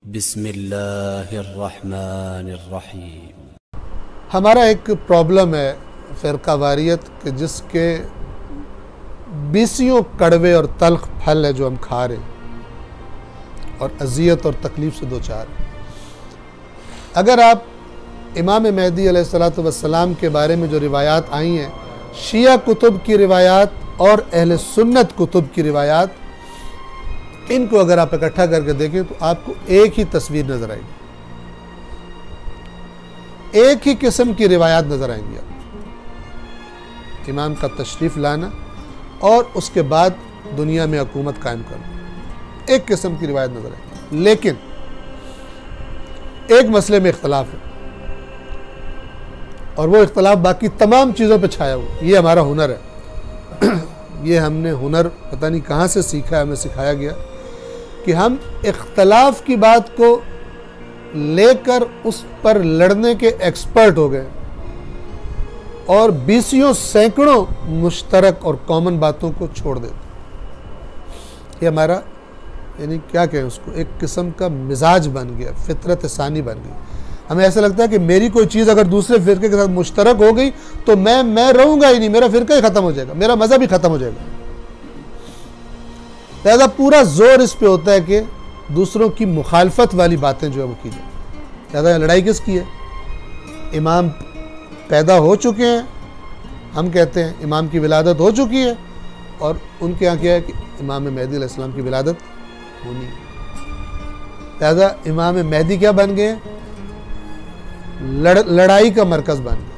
बिस्मिल्लाहिर्रहमानिर्रहीम। हमारा एक प्रॉब्लम है फ़िरका वारियत के, जिसके बीसियों कड़वे और तल्ख फल है जो हम खा रहे हैं और अजियत और तकलीफ़ से दो चार। अगर आप इमाम मेहदी अलैहिस्सलातु वस्सलाम के बारे में जो रिवायात आई हैं, शिया कुतुब की रिवायात और अहले सुन्नत कुतुब की रिवायात, इनको अगर आप इकट्ठा करके देखें तो आपको एक ही तस्वीर नजर आएगी, एक ही किस्म की रिवायात नजर आएंगी। आप इमाम का तशरीफ लाना और उसके बाद दुनिया में हुकूमत कायम करना, एक किस्म की रिवायत नजर आएगी। लेकिन एक मसले में इख्तलाफ है और वो इख्तलाफ बाकी तमाम चीज़ों पे छाया हुआ। ये हमारा हुनर है। ये हमने हुनर पता नहीं कहाँ से सीखा है, हमें सिखाया गया कि हम इख्तलाफ की बात को लेकर उस पर लड़ने के एक्सपर्ट हो गए और बीसियों सैकड़ों मुश्तरक और कॉमन बातों को छोड़ देते। ये हमारा यानी क्या कहें उसको, एक किस्म का मिजाज बन गया, फितरत सानी बन गई। हमें ऐसा लगता है कि मेरी कोई चीज़ अगर दूसरे फ़िरके के साथ मुश्तरक हो गई तो मैं रहूँगा ही नहीं, मेरा फ़िरका ही ख़त्म हो जाएगा, मेरा मज़हब ही ख़त्म हो जाएगा। लिहाजा पूरा जोर इस पे होता है कि दूसरों की मुखालफत वाली बातें जो है वो की जाए। लिहाजा लड़ाई किसकी है? इमाम पैदा हो चुके हैं, हम कहते हैं इमाम की विलादत हो चुकी है, और उनके यहाँ क्या है कि इमाम मेहदी अलैहिस्सलाम की विलादत होनी है। लिहाजा इमाम मेहदी क्या बन गए? लड़ाई का मरकज़ बन गए।